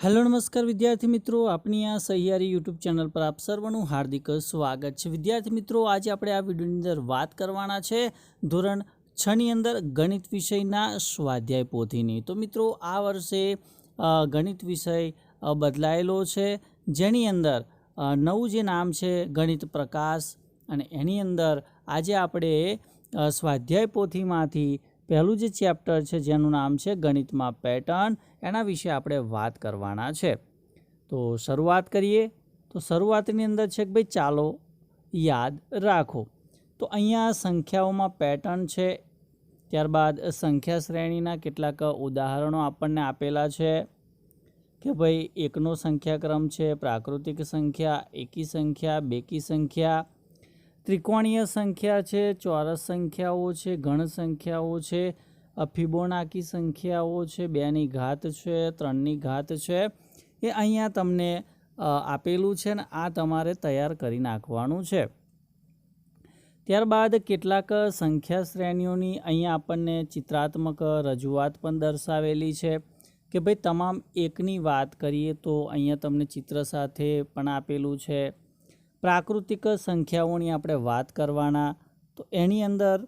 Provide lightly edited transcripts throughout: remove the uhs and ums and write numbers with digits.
Hello નમસ્કાર વિદ્યાર્થી મિત્રો, આપની આ સહિયારી યુટ્યુબ ચેનલ પર આપ સર્વનું હાર્દિક સ્વાગત છે। વિદ્યાર્થી મિત્રો, આજે આપણે આ વિડીયોની અંદર વાત કરવાના છે ધોરણ 6ની અંદર ગણિત વિષયના સ્વાધ્યાય પોથીની। તો મિત્રો, આ વર્ષે ગણિત વિષય બદલાયેલો છે, જેની અંદર નવું જે નામ છે ગણિત પ્રકાશ, અને એની અંદર આજે આપણે સ્વાધ્યાય પોથીમાંથી પહેલું જે ચેપ્ટર છે જેનું નામ છે ગણિતમાં પેટર્ન, એના વિશે આપણે વાત કરવાના છે। તો શરૂઆત કરીએ। તો શરૂઆતની અંદર છે કે ભાઈ ચાલો યાદ રાખો। તો અહીંયા સંખ્યાઓમાં પેટર્ન છે, ત્યારબાદ સંખ્યા શ્રેણીના કેટલાક ઉદાહરણો આપણને આપેલા છે કે ભાઈ એકનો સંખ્યાક્રમ છે, પ્રાકૃતિક સંખ્યા, એકી સંખ્યા, બેકી સંખ્યા, ત્રિકોણીય સંખ્યા છે, ચોરસ સંખ્યાઓ છે, ઘન સંખ્યાઓ છે, ફિબોનાકી સંખ્યાઓ છે, 2ની ઘાત છે, 3ની ઘાત છે, એ અહીંયા તમને આપેલું છે ને આ તમારે તૈયાર કરી નાખવાનું છે। ત્યારબાદ કેટલાક સંખ્યા શ્રેણીઓની અહીંયા આપણને ચિત્રાત્મક રજૂઆત પણ દર્શાવેલી છે કે ભાઈ તમામ એકની વાત કરીએ તો અહીંયા તમને ચિત્ર સાથે પણ આપેલું છે। પ્રાકૃતિક સંખ્યાઓની આપણે વાત કરવાના, તો એની અંદર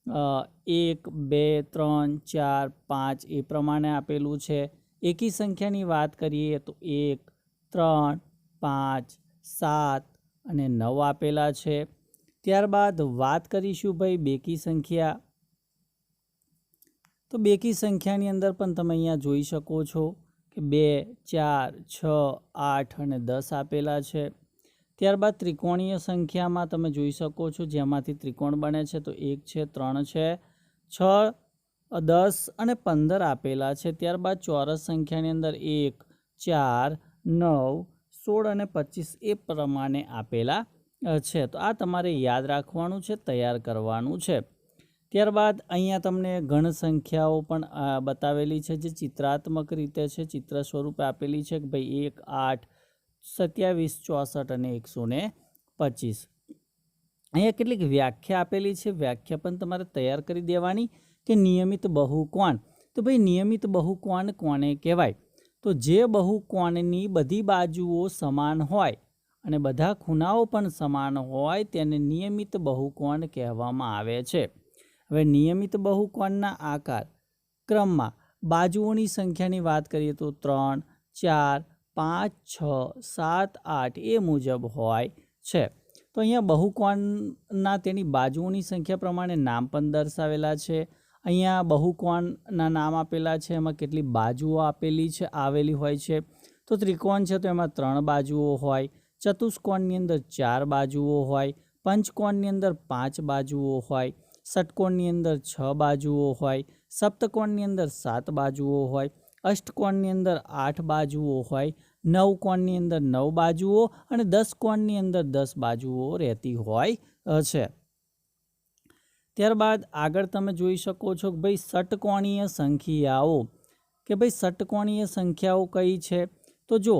1, 2, 3, 4, 5 એ પ્રમાણે આપેલું છે। એકી સંખ્યાની વાત કરીએ તો 1, 3, 5, 7 અને 9 આપેલા છે। ત્યારબાદ વાત કરીશું ભાઈ બેકી સંખ્યા। તો બેકી સંખ્યાની અંદર પણ તમે અહીંયા જોઈ શકો છો કે 2, 4, 6, 8 અને 10 આપેલા છે। ત્યારબાદ ત્રિકોણીય સંખ્યામાં તમે જોઈ શકો છો જેમાંથી ત્રિકોણ બને છે, તો 1 છે, 3 છે, 6, 10 અને 15 આપેલા છે। ત્યારબાદ ચોરસ સંખ્યાની અંદર 1, 4, 9, 16 અને 25 એ પ્રમાણે આપેલા છે। તો આ તમારે યાદ રાખવાનું છે, તૈયાર કરવાનું છે। ત્યારબાદ અહીંયા તમને ઘન સંખ્યાઓ પણ બતાવેલી છે, જે ચિત્રાત્મક રીતે છે, ચિત્ર સ્વરૂપે આપેલી છે કે ભાઈ 1, 8, 27, 64 અને 125। અહીંયા કેટલીક વ્યાખ્યા આપેલી છે, વ્યાખ્યા પણ તમારે તૈયાર કરી દેવાની કે નિયમિત બહુકોણ। તો ભાઈ નિયમિત બહુકોણ કોને કહેવાય? તો જે બહુકોણની બધી બાજુઓ સમાન હોય અને બધા ખૂણાઓ પણ સમાન હોય તેને નિયમિત બહુકોણ કહેવામાં આવે છે। હવે નિયમિત બહુકોણના આકાર ક્રમમાં બાજુઓની સંખ્યાની વાત કરીએ તો 3, 4, 5, 6, 7, 8 એ મુજબ હોય છે। તો અહીંયા બહુકોણના તેની બાજુઓની સંખ્યા પ્રમાણે નામ પણ દર્શાવેલા છે। અહીંયા બહુકોણના નામ આપેલા છે, એમાં કેટલી બાજુઓ આવેલી હોય છે। તો ત્રિકોણ છે તો એમાં 3 બાજુઓ હોય, ચતુષ્કોણની અંદર 4 બાજુઓ હોય, પંચકોણની અંદર 5 બાજુઓ હોય, ષટકોણની અંદર 6 બાજુઓ હોય, સપ્તકોણની અંદર 7 બાજુઓ હોય, અષ્ટકોણની અંદર 8 બાજુઓ હોય, નવકોણની અંદર 9 બાજુઓ અને 10 કોણની અંદર 10 બાજુઓ રહેતી હોય છે। ત્યારબાદ આગળ તમે જોઈ શકો છો કે ભાઈ ષટકોણીય સંખ્યાઓ, કે ભાઈ ષટકોણીય સંખ્યાઓ કઈ છે? તો જો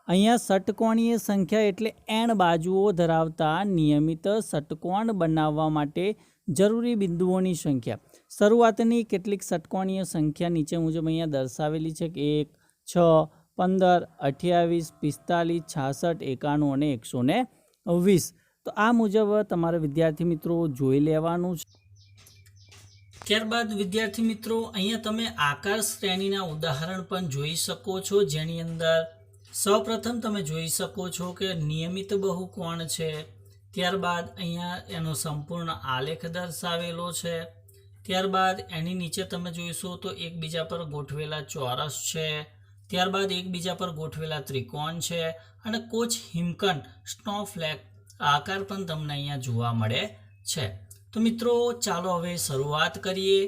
અહીંયા ષટકોણીય સંખ્યા એટલે n બાજુઓ ધરાવતા નિયમિત ષટકોણ બનાવવા માટે જરૂરી બિંદુઓની સંખ્યા। શરૂઆતની કેટલીક ષટકોણીય સંખ્યા નીચે મુજબ અહીંયા દર્શાવેલી છે કે 1, 6, 15, 28, 45, 66, 91 અને 120। તો આ મુજબ તમારે વિદ્યાર્થી મિત્રો જોઈ લેવાનું છે। ત્યારબાદ વિદ્યાર્થી મિત્રો અહીંયા તમે આકાર શ્રેણીના ઉદાહરણ પણ જોઈ શકો છો, જેની અંદર સૌપ્રથમ તમે જોઈ શકો છો કે નિયમિત બહુકોણ છે। ત્યારબાદ અહીંયા એનો સંપૂર્ણ આલેખ દર્શાવેલો છે। ત્યારબાદ એની નીચે તમે જોઈશો તો એકબીજા પર ગોઠવેલા ચોરસ છે, ત્યારબાદ એકબીજા પર ગોઠવેલા ત્રિકોણ છે, અને કોચ હિમકંડ સ્નોફ્લેક આકાર પણ તમને અહીંયા જોવા મળે છે। તો મિત્રો ચાલો હવે શરૂઆત કરીએ।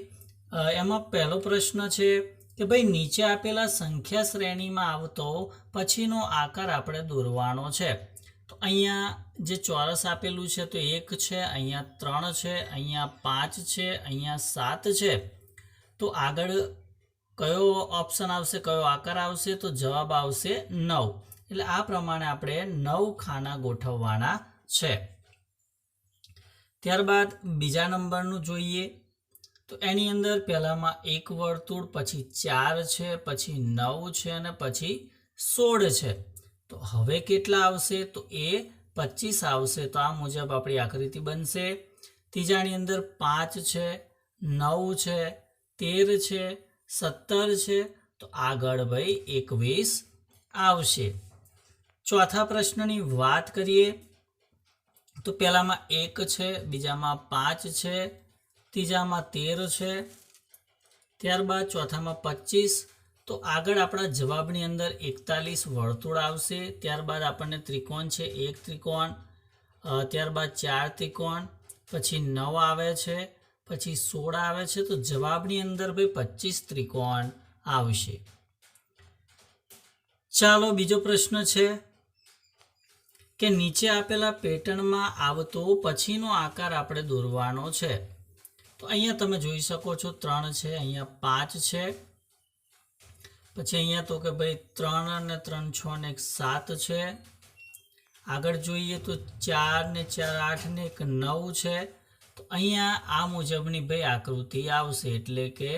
એમાં પહેલો પ્રશ્ન છે કે ભાઈ નીચે આપેલા સંખ્યા શ્રેણીમાં આવતો પછીનો આકાર આપણે દોરવાનો છે। તો અહીંયા જે ચોરસ આપેલું છે તો 1 છે, અહીંયા 3 છે, અહીંયા 5 છે, અહીંયા 7 છે। તો આગળ કયો ઓપ્શન આવશે, કયો આકાર આવશે? તો જવાબ આવશે 9। એટલે આ પ્રમાણે આપણે 9 ખાના ગોઠવવાના છે। ત્યારબાદ બીજા નંબરનું જોઈએ તો એની અંદર પહેલામાં એક વર્તુળ, પછી 4 છે, પછી 9 છે અને પછી 16 છે. તો હવે કેટલા આવશે? તો એ 25 આવશે. તો આ મુજબ આપણી આકૃતિ બનશે. ત્રીજાની અંદર 5 છે, 9 છે, 13 છે, 17 છે. તો આગળ ભાઈ 21 આવશે. ચોથા પ્રશ્નની વાત કરીએ તો પહેલામાં 1 છે, બીજામાં 5 છે, ત્રીજામાં 13 છે, ત્યારબાદ ચોથામાં 25. તો આગળ આપણા જવાબની અંદર 41 વર્તુળ આવશે. ત્યારબાદ આપણને ત્રિકોણ છે, 1 ત્રિકોણ, ત્યારબાદ 4 ત્રિકોણ, પછી 9 આવે છે, પછી 16 આવે છે. તો જવાબની અંદર ભાઈ 25 ત્રિકોણ આવશે. ચાલો બીજો પ્રશ્ન છે કે નીચે આપેલા પેટર્નમાં આવતો પછીનો આકાર આપણે દોરવાનો છે. તો અહીંયા તમે જોઈ શકો છો 3 છે, અહીંયા 5 છે, પછી અહીંયા તો કે ભાઈ 3 અને 3 6 ને 7 છે. આગળ જોઈએ તો 4 ને 4 8 ને 9 છે. તો અહીંયા આ મુજબની ભાઈ આકૃતિ આવશે, એટલે કે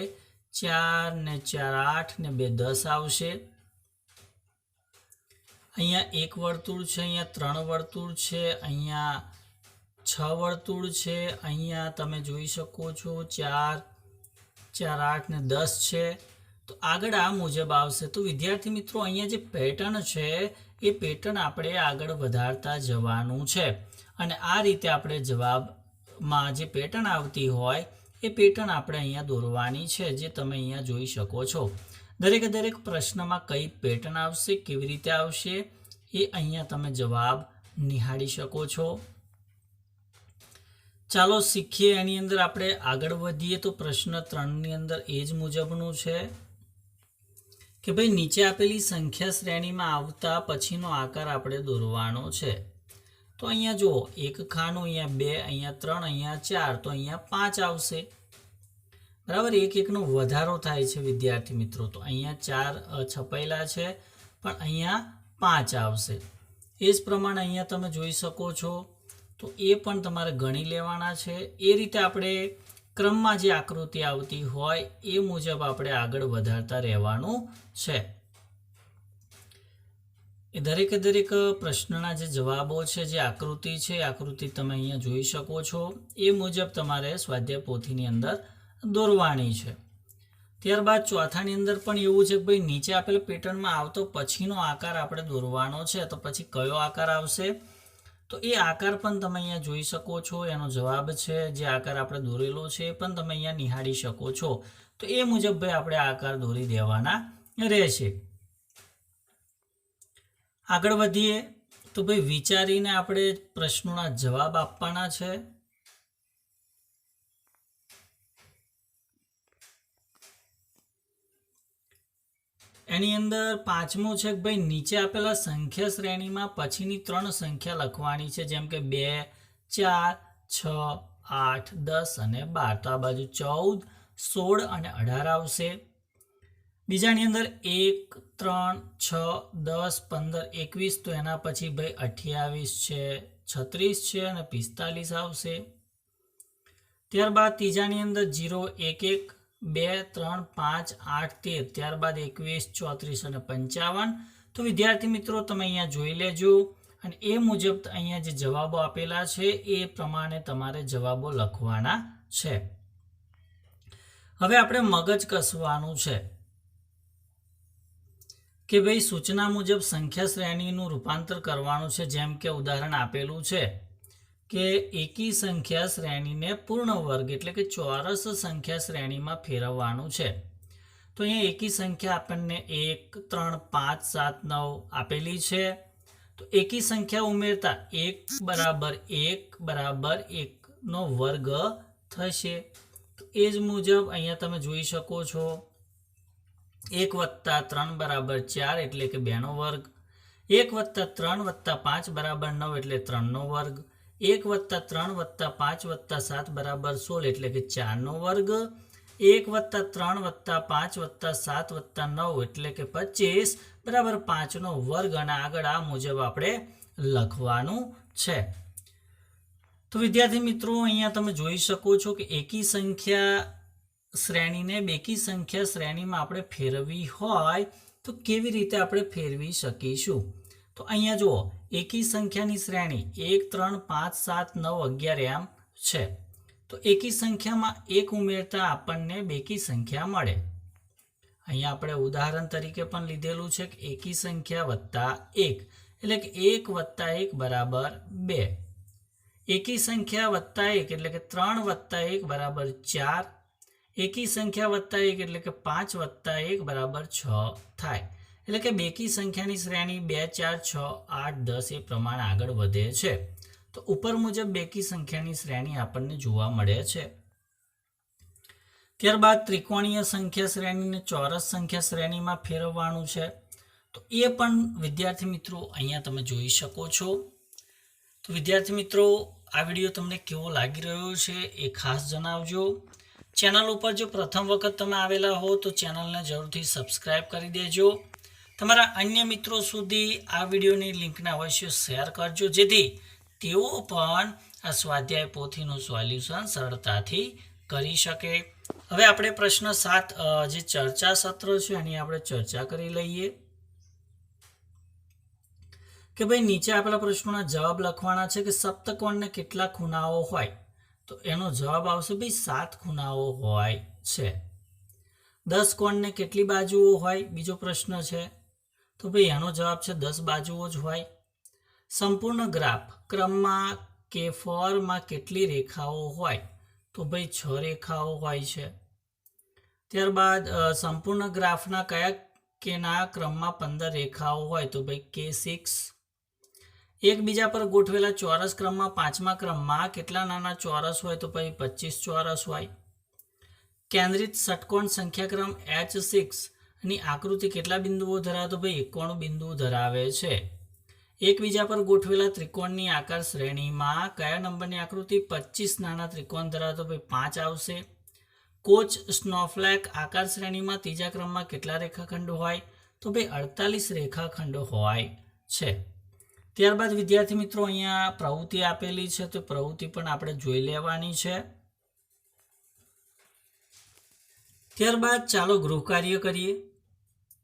4 ને 4 8 ને 2 10 આવશે. અહીંયા 1 વર્તુળ છે, અહીંયા 3 વર્તુળ છે, અહીંયા 6 વર્તુળ છે, અહીંયા તમે જોઈ શકો છો 4 4 8 ને 10 છે. તો આગળ આ મુજબ આવશે. તો વિદ્યાર્થી મિત્રો અહીંયા જે પેટર્ન છે એ પેટર્ન આપણે આગળ વધારતા જવાનું છે, અને આ રીતે આપણે જવાબમાં જે પેટર્ન આવતી હોય એ પેટર્ન આપણે અહીંયા દોરવાની છે, જે તમે અહીંયા જોઈ શકો છો. દરેક પ્રશ્નમાં કઈ પેટર્ન આવશે, કેવી રીતે આવશે એ અહીંયા તમે જવાબ નિહાળી શકો છો. ચાલો શીખીએ. એની અંદર આપણે આગળ વધીએ તો પ્રશ્ન 3ની અંદર એ જ મુજબનું છે કે ભાઈ નીચે આપેલી સંખ્યા શ્રેણીમાં આવતા પછીનો આકાર આપણે દોરવાનો છે. તો અહીંયા જુઓ, 1 ખાનું, અહીંયા 2, અહીંયા 3, અહીંયા 4, તો અહીંયા 5 આવશે. બરાબર, 1 નો વધારો થાય છે વિદ્યાર્થી મિત્રો. તો અહીંયા 4 છપાયેલા છે, પણ અહીંયા 5 આવશે. એ જ પ્રમાણે અહીંયા તમે જોઈ શકો છો. તો એ પણ તમારે ગણી લેવાના છે. એ રીતે આપણે ક્રમમાં જે આકૃતિ આવતી હોય એ મુજબ આપણે આગળ વધારતા રહેવાનું છે. એ દરેક પ્રશ્નના જે જવાબો છે, જે આકૃતિ છે, એ આકૃતિ તમે અહીંયા જોઈ શકો છો. એ મુજબ તમારે સ્વાધ્યાય પોથીની અંદર દોરવાની છે. ત્યારબાદ ચોથાની અંદર પણ એવું છે કે ભાઈ નીચે આપેલ પેટર્નમાં આવતો પછીનો આકાર આપણે દોરવાનો છે. તો પછી કયો આકાર આવશે? તો એ આકાર પણ તમે અહીંયા જોઈ શકો છો. એનો જવાબ છે, જે આકાર આપણે દોરેલો છે એ પણ તમે અહીંયા નિહાળી શકો છો. તો એ મુજબ ભાઈ આપણે આકાર દોરી દેવાના રહેશે. આગળ વધીએ તો ભાઈ વિચારીને આપણે પ્રશ્નોના જવાબ આપવાના છે. એની અંદર 5મું છે કે ભાઈ નીચે આપેલા સંખ્યા શ્રેણીમાં પછીની 3 સંખ્યા લખવાની છે, જેમ કે 2 4 6 8 10 અને 12. તો આ બાજુ 14 16 અને 18 આવશે. બીજાની અંદર 1 3 6 10 15 21. તો એના પછી ભાઈ 28 છે, 36 છે અને 45 આવશે. ત્યારબાદ ત્રીજાની અંદર 0 1 1 2 3 5 8 13. ત્યારબાદ 21 34 અને 55. તો વિદ્યાર્થી મિત્રો તમે અહીંયા જોઈ લેજો, અને એ મુજબ અહીંયા જે જવાબો આપેલા છે એ પ્રમાણે તમારે જવાબો લખવાના છે. હવે આપણે મગજ કસવાનું છે કે ભાઈ સૂચના મુજબ સંખ્યા શ્રેણીનું રૂપાંતર કરવાનું છે. જેમ કે ઉદાહરણ આપેલું છે કે એકી સંખ્યા શ્રેણીને પૂર્ણ વર્ગ એટલે કે ચોરસ સંખ્યા શ્રેણીમાં ફેરવવાનું છે. તો અહીંયા એકી સંખ્યા આપણને 1 3 5 7 9 આપેલી છે. તો એકી સંખ્યા ઉમેરતા 1 બરાબર 1 બરાબર 1 નો વર્ગ થશે. તો એ જ મુજબ અહીંયા તમે જોઈ શકો છો 1 વત્તા 3 બરાબર 4 એટલે કે 2 નો વર્ગ. 1 વત્તા 3 વત્તા 5 બરાબર 9 એટલે 3 નો વર્ગ. 1 વત્તા 3 વત્તા 5 વત્તા 7 બરાબર 16 એટલે કે 4 નો વર્ગ. 1 વત્તા 3 વત્તા 5 વત્તા 7 વત્તા 9 એટલે કે 25 બરાબર 5 નો વર્ગ. અને આગળ આ મુજબ આપણે લખવાનું છે. તો વિદ્યાર્થી મિત્રો અહીંયા તમે જોઈ શકો છો કે એકી સંખ્યા શ્રેણીને બેકી સંખ્યા શ્રેણીમાં આપણે ફેરવવી હોય તો કેવી રીતે આપણે ફેરવી શકીશું? તો અહીંયા જુઓ, એકી સંખ્યાની શ્રેણી 1, 3, 5, 7, 9, 11 એમ છે. તો એકી સંખ્યામાં 1 ઉમેરતા આપણને બેકી સંખ્યા મળે. અહીંયા આપણે ઉદાહરણ તરીકે પણ લીધેલું છે કે એકી સંખ્યા વત્તા 1 એટલે કે 1 વત્તા 1 બરાબર 2. એકી સંખ્યા વત્તા 1 એટલે કે 3 વત્તા 1 બરાબર 4. એકી સંખ્યા વત્તા 1 એટલે કે 5 વત્તા 1 બરાબર 6 થાય. એટલે કે બેકી સંખ્યાની શ્રેણી 2, 4, 6, 8, 10 એ પ્રમાણે આગળ વધે છે. તો ઉપર મુજબ બેકી સંખ્યાની શ્રેણી આપણને જોવા મળે છે. ત્યારબાદ ત્રિકોણીય સંખ્યા શ્રેણીને ચોરસ સંખ્યા શ્રેણીમાં ફેરવવાનું છે. તો એ પણ વિદ્યાર્થી મિત્રો અહીંયા તમે જોઈ શકો છો. તો વિદ્યાર્થી મિત્રો, આ વિડીયો તમને કેવો લાગી રહ્યો છે એ ખાસ જણાવજો. ચેનલ ઉપર જો પ્રથમ વખત તમે આવેલા હો તો ચેનલને જરૂરથી સબસ્ક્રાઇબ કરી દેજો. તમારા અન્ય મિત્રો સુધી આ વિડીયોની લિંકને અવશ્ય શેર કરજો, જેથી તેઓ પણ આ સ્વાધ્યાય પોથીનું સોલ્યુશન સરળતાથી કરી શકે. હવે આપણે પ્રશ્ન 7 જે ચર્ચા સત્ર છે એની આપણે ચર્ચા કરી લઈએ કે ભાઈ નીચે આપેલા પ્રશ્નોના જવાબ લખવાના છે કે સપ્તકોણને કેટલા ખૂણાઓ હોય? તો એનો જવાબ આવશે ભાઈ 7 ખૂણાઓ હોય છે. 10 કોણને કેટલી બાજુઓ હોય? બીજો પ્રશ્ન છે. તો ભાઈ એનો જવાબ છે 10 બાજુઓ જ હોય. સંપૂર્ણ ગ્રાફ ક્રમમાં કે ફોરમાં કેટલી રેખાઓ હોય? તો ભાઈ 6 રેખાઓ હોય છે. ત્યારબાદ સંપૂર્ણ ગ્રાફના કયા કેના ક્રમમાં 15 રેખાઓ હોય? તો ભાઈ K6. એકબીજા પર ગોઠવેલા ચોરસ ક્રમમાં 5મા ક્રમમાં કેટલા નાના ચોરસ હોય? તો ભાઈ 25 ચોરસ હોય. કેન્દ્રિત ષટકોણ સંખ્યાક્રમ H6 ની આકૃતિ કેટલા બિંદુઓ ધરાવે? તો ભાઈ 91 બિંદુઓ ધરાવે છે. એકબીજા પર ગોઠવેલા ત્રિકોણની આકાર શ્રેણીમાં કયા નંબરની આકૃતિ 25 નાના ત્રિકોણ ધરાવે? તો ભાઈ 5 આવશે. કોચ સ્નોફ્લેક આકાર શ્રેણીમાં ત્રીજા ક્રમમાં કેટલા રેખાખંડો હોય? તો ભાઈ 48 રેખાખંડો હોય છે. ત્યારબાદ વિદ્યાર્થી મિત્રો અહીંયા પ્રવૃત્તિ આપેલી છે, તો પ્રવૃત્તિ પણ આપણે જોઈ લેવાની છે. ત્યારબાદ ચાલો ગૃહ કાર્ય કરીએ.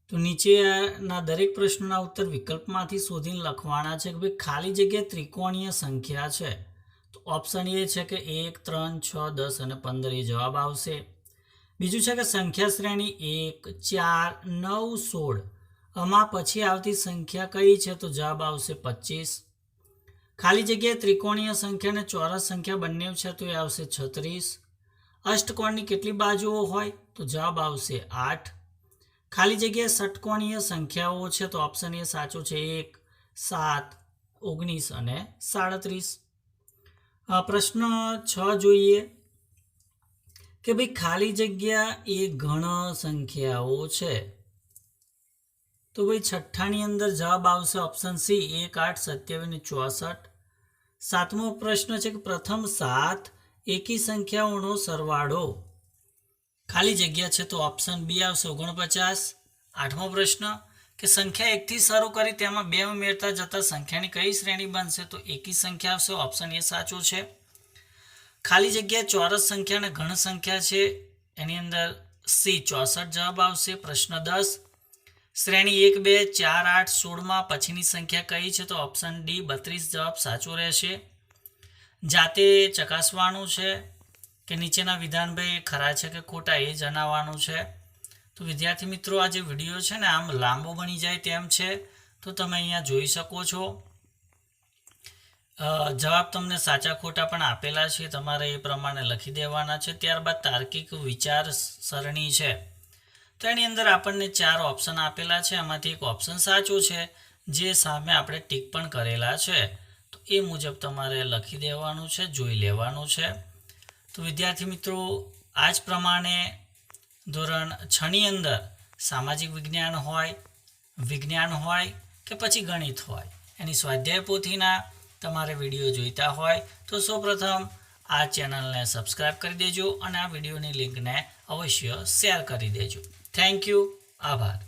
તો નીચેના દરેક પ્રશ્નોના ઉત્તર વિકલ્પમાંથી શોધીને લખવાના છે કે ભાઈ ખાલી જગ્યા ત્રિકોણીય સંખ્યા છે. તો ઓપ્શન એ છે કે 1, 3, 6, 10 અને 15 એ જવાબ આવશે. બીજું છે કે સંખ્યા શ્રેણી 1, 4, 9, 16 આમાં પછી આવતી સંખ્યા કઈ છે? તો જવાબ આવશે 25. ખાલી જગ્યાએ ત્રિકોણીય સંખ્યા અને ચોરસ સંખ્યા બંને છે, તો એ આવશે 36. અષ્ટકોણની કેટલી બાજુઓ હોય? તો જવાબ આવશે 8. ખાલી જગ્યાએ ષટકોણીય સંખ્યાઓ છે, તો ઓપ્શન એ સાચો છે. 1, 7, 19 અને 37. પ્રશ્ન 6 જોઈએ કે ભાઈ ખાલી જગ્યા એ ઘણ સંખ્યાઓ છે. તો ભાઈ છઠ્ઠાની અંદર જવાબ આવશે ઓપ્શન સી 1, 8, 27 અને 64. 7મો પ્રશ્ન છે કે પ્રથમ 7 એકી સંખ્યાઓનો સરવાળો ખાલી જગ્યા છે, તો ઓપ્શન બી આવશે 49. 8મો પ્રશ્ન કે સંખ્યા 1 થી શરૂ કરી તેમાં 2 ઉમેરતા જતા સંખ્યાની કઈ શ્રેણી બનશે? તો એકી સંખ્યા આવશે. ઓપ્શન એ સાચો છે. ખાલી જગ્યા ચોરસ સંખ્યા અને ઘન સંખ્યા છે, એની અંદર સી 64 જવાબ આવશે. પ્રશ્ન 10 શ્રેણી 1, 2, 4, 8, 16માં પછીની સંખ્યા કઈ છે? તો ઓપ્શન ડી 32 જવાબ સાચો રહેશે. જાતે ચકાસવાનું છે કે નીચેના વિધાન ભાઈ ખરા છે કે ખોટા એ જણાવવાનું છે. તો વિદ્યાર્થી મિત્રો, આ જે વિડીયો છે ને આમ લાંબો બની જાય તેમ છે, તો તમે અહીંયા જોઈ શકો છો. જવાબ તમને સાચા ખોટા પણ આપેલા છે, તમારે એ પ્રમાણે લખી દેવાના છે. ત્યારબાદ તાર્કિક વિચાર સરણી છે, તો એની અંદર આપણને 4 ઓપ્શન આપેલા છે. એમાંથી એક ઓપ્શન સાચો છે, જે સામે આપણે ટીક પણ કરેલા છે. તો એ મુજબ તમારે લખી દેવાનું છે, જોઈ લેવાનું છે. તો વિદ્યાર્થી મિત્રો, આ જ પ્રમાણે ધોરણ 6ની અંદર સામાજિક વિજ્ઞાન હોય, વિજ્ઞાન હોય કે પછી ગણિત હોય, એની સ્વાધ્યાય પોથીના તમારે વિડીયો જોઈતા હોય તો સૌપ્રથમ આ ચેનલને સબસ્ક્રાઇબ કરી દેજો અને આ વિડીયોની લિંકને અવશ્ય શેર કરી દેજો. Thank you. આભાર.